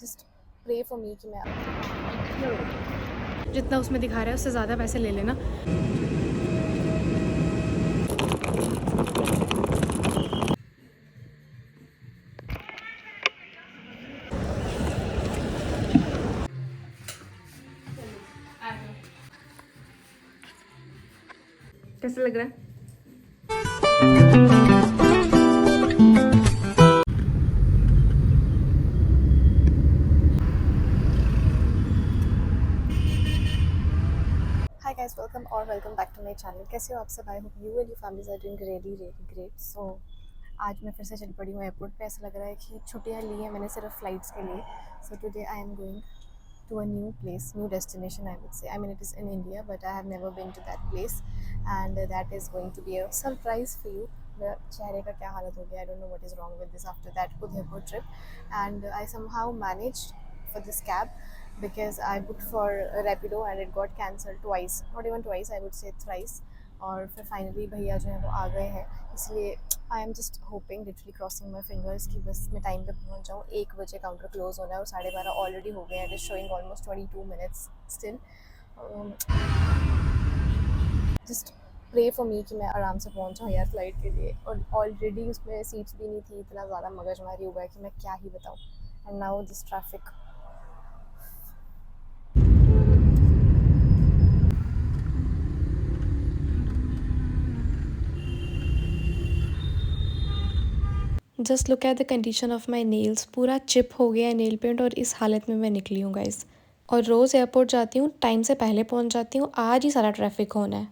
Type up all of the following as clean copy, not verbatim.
Just pray for me कि मैं जितना उसमें दिखा रहा है उससे ज़्यादा पैसे ले लेना। कैसा लग रहा है? Hi guys, welcome back to my channel. कैसे हो आप सब? I hope you and your families are doing really great. So आज मैं फिर से चल पड़ी हूँ एयरपोर्ट पे। ऐसा लग रहा है कि छुट्टियाँ ली हैं मैंने सिर्फ फ्लाइट्स के लिए। So today I am going to a new place, new destination, I would say. I mean, it is in India, but I have never been to that place, and that is going to be a surprise for you. मेरा चेहरे का क्या हालत हो गया, I don't know what is wrong with this after that Udaipur trip, and I somehow managed for this cab because I booked for Rapido and it got cancelled twice, not even twice, I would say thrice. और फिर finally भैया जो है वो आ गए हैं, इसलिए I am just hoping, literally crossing my fingers कि बस मैं टाइम पे पहुंच जाऊँ। 1 बजे काउंटर क्लोज होना है और 12:30 ऑलरेडी हो गए हैं। It is showing almost 22 minutes still. Just pray for me कि मैं आराम से पहुंच जाऊँ यार फ्लाइट के लिए। और ऑलरेडी उसमें सीट्स भी नहीं थी, इतना ज़्यादा मगजमारी हुआ है कि मैं क्या ही बताऊँ। And now this traffic. Just look at the condition of my nails, पूरा चिप हो गया है नेल पेंट और इस हालत में मैं निकली हूँ गाइस। और रोज़ एयरपोर्ट जाती हूँ, टाइम से पहले पहुँच जाती हूँ, आज ही सारा ट्रैफिक होना है।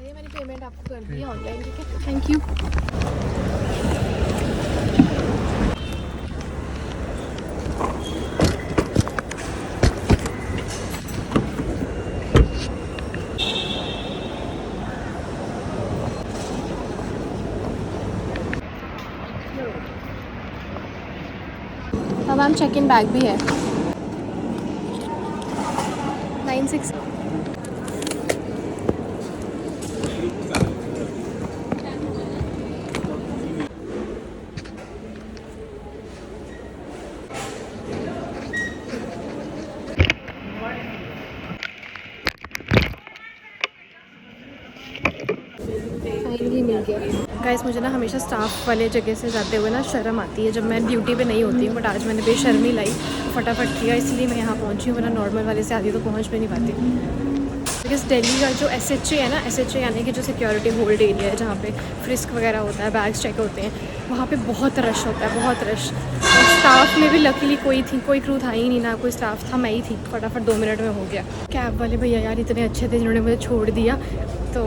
ये मैंने पेमेंट आपको कर दी है ऑनलाइन, ठीक है? Thank you. अब हम चेक इन बैग भी है 96। फाइनली मिल गया। गाइस मुझे ना हमेशा स्टाफ वाले जगह से जाते हुए ना शर्म आती है जब मैं ड्यूटी पे नहीं होती हूँ, बट आज मैंने बेशर्मी लाई, फटाफट किया, इसलिए मैं यहाँ पहुँची हूँ, वरना नॉर्मल वाले से आती तो पहुँच भी नहीं पाती। बिकॉज दिल्ली का जो SHA है ना, SHA यानी कि जो सिक्योरिटी होल्ड एरिया है जहाँ पे फ्रिस्क वगैरह होता है, बैग्स चेक होते हैं, वहाँ पे बहुत रश होता है, बहुत रश। और स्टाफ में भी लकीली कोई क्रू था ही नहीं, ना कोई स्टाफ था, मैं ही थी। फटाफट 2 मिनट में हो गया। कैब वाले भैया यार इतने अच्छे थे, जिन्होंने मुझे छोड़ दिया। तो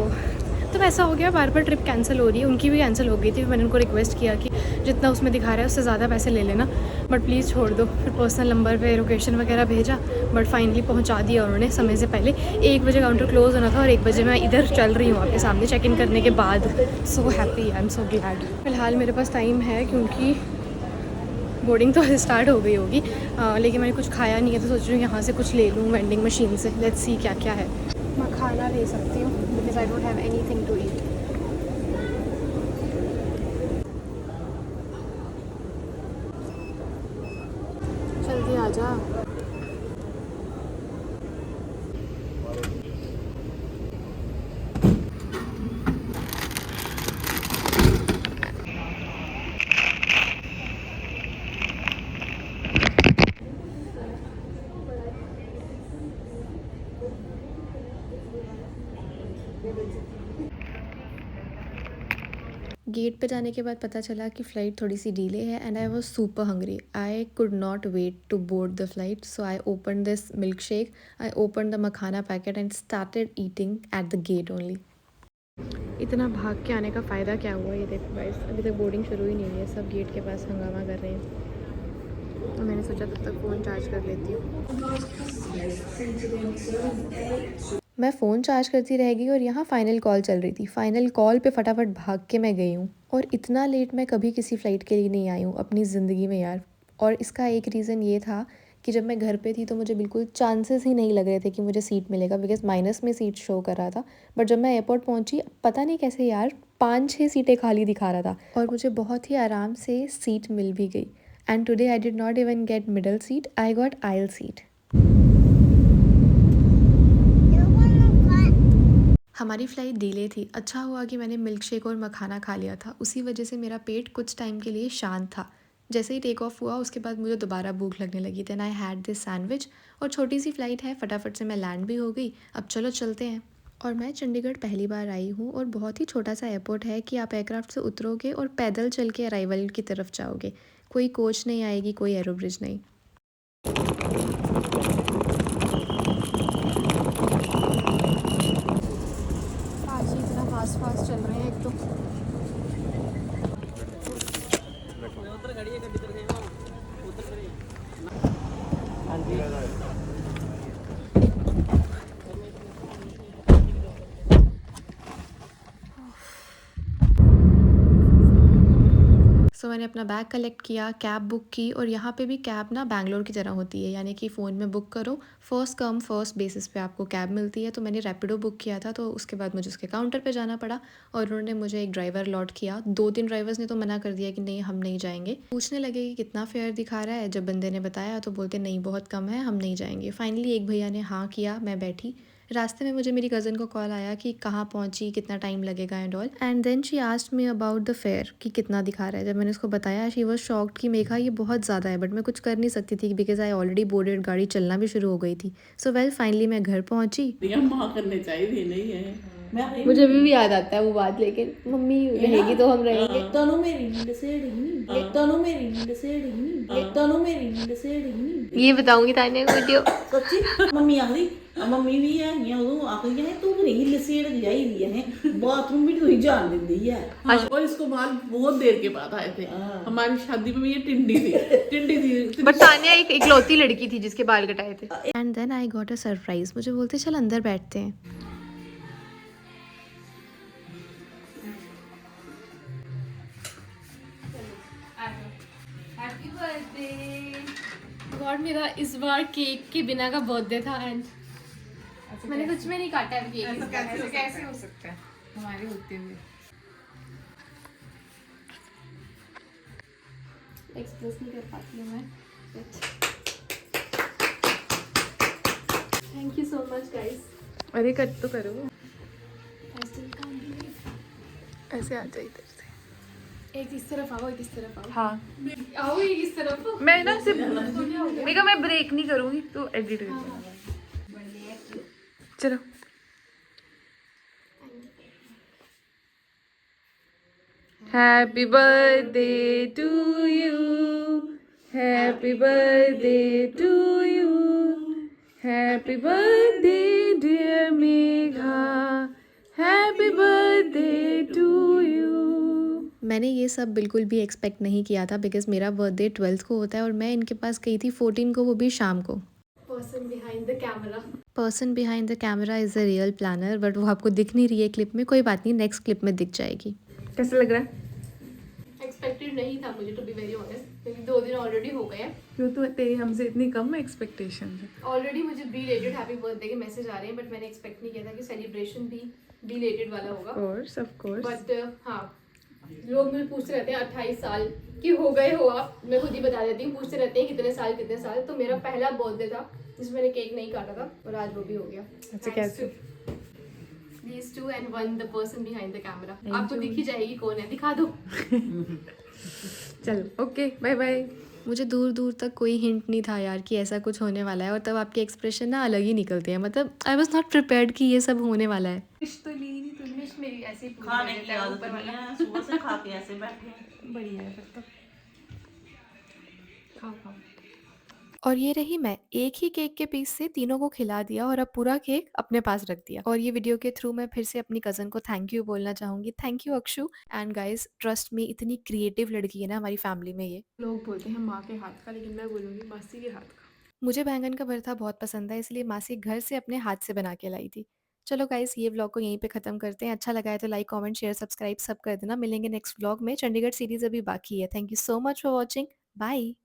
ऐसा हो गया, बार बार ट्रिप कैंसिल हो रही है। उनकी भी कैंसिल हो गई थी। मैंने उनको रिक्वेस्ट किया कि जितना उसमें दिखा रहा है उससे ज़्यादा पैसे ले लेना, बट प्लीज़ छोड़ दो। फिर पर्सनल नंबर पे लोकेशन वगैरह भेजा, बट फाइनली पहुंचा दिया उन्होंने समय से पहले। 1 बजे काउंटर क्लोज़ होना था और 1 बजे मैं इधर चल रही हूँ आपके सामने चेक इन करने के बाद। So happy, I am so glad. फ़िलहाल मेरे पास टाइम है क्योंकि बोर्डिंग तो स्टार्ट हो गई होगी, लेकिन मैंने कुछ खाया नहीं है, तो सोच रही हूँ यहाँ से कुछ ले लूँ वेंडिंग मशीन से। लेट्स सी क्या क्या है। मैं खाना ले सकती हूँ because I don't have anything to eat. जल्दी आ जा। गेट पे जाने के बाद पता चला कि फ़्लाइट थोड़ी सी डिले है and I was super hungry. I could not wait to board the flight, so I open this milk shake, I open the makhana packet and started eating at the gate only. इतना भाग के आने का फ़ायदा क्या हुआ? ये देखो गाइस, अभी तक बोर्डिंग शुरू ही नहीं हुई है, सब गेट के पास हंगामा कर रहे हैं। और मैंने सोचा तब तक फ़ोन चार्ज कर लेती हूँ। मैं फ़ोन चार्ज करती रह गई और यहाँ फ़ाइनल कॉल चल रही थी। फ़ाइनल कॉल पे फटाफट भाग के मैं गई हूँ। और इतना लेट मैं कभी किसी फ़्लाइट के लिए नहीं आई हूँ अपनी ज़िंदगी में यार। और इसका एक रीज़न ये था कि जब मैं घर पे थी तो मुझे बिल्कुल चांसेस ही नहीं लग रहे थे कि मुझे सीट मिलेगा, बिकॉज़ माइनस में सीट शो कर रहा था। बट जब मैं एयरपोर्ट पहुंची, पता नहीं कैसे यार 5-6 सीटें खाली दिखा रहा था और मुझे बहुत ही आराम से सीट मिल भी गई। And today I did not even get middle seat, I got aisle seat. हमारी फ़्लाइट डिले थी। अच्छा हुआ कि मैंने मिल्क शेक और मखाना खा लिया था, उसी वजह से मेरा पेट कुछ टाइम के लिए शांत था। जैसे ही टेक ऑफ हुआ उसके बाद मुझे दोबारा भूख लगने लगी। Then I had this sandwich. और छोटी सी फ़्लाइट है, फटाफट से मैं लैंड भी हो गई। अब चलो चलते हैं। और मैं चंडीगढ़ पहली बार आई हूँ और बहुत ही छोटा सा एयरपोर्ट है कि आप एयरक्राफ्ट से उतरोगे और पैदल चल के अराइवल की तरफ जाओगे। कोई कोच नहीं आएगी, कोई एरोब्रिज नहीं। आज ही इतना फास्ट फास्ट चल रहे हैं एक तो। सो मैंने अपना बैग कलेक्ट किया, कैब बुक की। और यहाँ पे भी कैब ना बैंगलोर की तरह होती है, यानी कि फ़ोन में बुक करो, फर्स्ट कम फर्स्ट बेसिस पे आपको कैब मिलती है। तो मैंने रैपिडो बुक किया था, तो उसके बाद मुझे उसके काउंटर पे जाना पड़ा और उन्होंने मुझे एक ड्राइवर अलॉट किया। 2-3 ड्राइवर्स ने तो मना कर दिया कि नहीं हम नहीं जाएंगे। पूछने लगे कि कितना फेयर दिखा रहा है। जब बंदे ने बताया तो बोलते नहीं बहुत कम है, हम नहीं जाएंगे। फाइनली एक भैया ने हाँ किया, मैं बैठी। रास्ते में मुझे मेरी कज़न को कॉल आया कि कहाँ पहुँची, कितना टाइम लगेगा and all. And then she asked me about the fare कि कितना दिखा रहा है। जब मैंने उसको बताया, शी वाज शॉक्ड कि मेघा ये बहुत ज़्यादा है। बट मैं कुछ कर नहीं सकती थी बिकॉज आई ऑलरेडी बोर्डेड, गाड़ी चलना भी शुरू हो गई थी। सो वेल फाइनली मैं घर पहुँची। माँ करने चाहिए नहीं है। मैं मुझे अभी भी याद आता है वो बात, लेकिन मम्मी रहेगी तो हम रहेंगे। तनु मेरी नींद से डिगनी, तनु मेरी नींद से डिगनी, तनु मेरी नींद से डिगनी। ये बताऊंगी ताने को वीडियो। सच्ची मम्मी आखरी, मम्मी भी है ये उदो आखरी है तू मेरी हिल से जाई दी है, बाथरूम भी तू ही जान देंदी है। और इसको बाल बहुत देर के बाद आए थे। हमारी शादी में ये टिंडी थी, टिंडी थी। बट तानिया एक इकलौती लड़की थी जिसके बाल कटाए थे। And then I got a surprise. मुझे बोलते चल अंदर बैठते हैं। हैप्पी बर्थडे गॉड, मेरा इस बार केक के बिना का बर्थडे था एंड मैंने कुछ में नहीं काटा है केक। ऐसे कैसे हो सकता है हमारे होते हुए। एक्सप्रेस नहीं कर पाती हूँ मैं। Thank you so much guys. अरे कट तो करो, ऐसे आ जाए इधर से। एक इस तरफ आओ, एक इस तरफ आओ। हाँ आओ एक इस तरफ। मैं ना सिर्फ मेगा मैं ब्रेक नहीं करूँगी तो एडिट कर देना। चलो happy birthday to you, happy birthday to you, happy birthday dear Megha, happy birthday to you. मैंने ये सब बिल्कुल भी एक्सपेक्ट नहीं किया था बिकॉज मेरा बर्थडे 12th को होता है और मैं इनके पास गई थी 14 को, वो भी शाम को। Person behind the camera is a real planner, but वो आपको दिख नहीं रही है क्लिप में। कोई बात नहीं, नेक्स्ट क्लिप में दिख जाएगी। कैसा लग रहा है? एक्सपेक्टेड नहीं था मुझे, टू बी वेरी ऑनेस्ट, क्योंकि 2 दिन ऑलरेडी हो गए हैं। क्यों तो तेरी हमसे इतनी कम एक्सपेक्टेशन है? ऑलरेडी मुझे बिलेटेड हैप्पी बर्थडे के मैसेज आ रहे हैं, बट मैंने एक्सपेक्ट नहीं किया था कि सेलिब्रेशन भी बिलेटेड वाला होगा। Of course. बट हाँ, लोग मुझे पूछते रहते हैं 28 साल की हो गए हो आप। मैं खुद ही बता देती हूँ, पूछते रहते हैं कितने साल। तो मेरा पहला बर्थडे था जिसमें मैंने केक नहीं काटा था और आज वो भी हो गया। अच्छा कैसे? These two and one the person behind the camera। आपको दिख ही जाएगी कौन है, दिखा दो। चलो ओके बाय बाय। मुझे दूर दूर तक कोई हिंट नहीं था यार कि ऐसा कुछ होने वाला है, और तब आपके एक्सप्रेशन ना अलग ही निकलते हैं। मतलब आई वॉज नॉट प्रिपेयर्ड कि ये सब होने वाला है। तो ली नहीं तुमने मेरी ऐसी खाने की आदत नहीं है, सुबह से खा के ऐसे बैठे हैं। बढ़िया है फिर तो। खाओ खाओ। और ये रही मैं, एक ही केक के पीस से तीनों को खिला दिया और अब पूरा केक अपने पास रख दिया। और ये वीडियो के थ्रू मैं फिर से अपनी कज़न को थैंक यू बोलना चाहूँगी। Thank you Akshu. And guys trust me, इतनी क्रिएटिव लड़की है ना हमारी फैमिली में ये। लोग बोलते हैं माँ के हाथ का, लेकिन मैं बोलूँगी मासी के हाथ का। मुझे बैंगन का भरता बहुत पसंद है, इसलिए मासी घर से अपने हाथ से बना के लाई थी। चलो गाइस, ये व्लॉग को यहीं पे ख़त्म करते हैं। अच्छा लगा है तो लाइक, कमेंट, शेयर, सब्सक्राइब सब कर देना। मिलेंगे नेक्स्ट व्लॉग में। चंडीगढ़ सीरीज़ अभी बाकी है। Thank you so much for watching. Bye.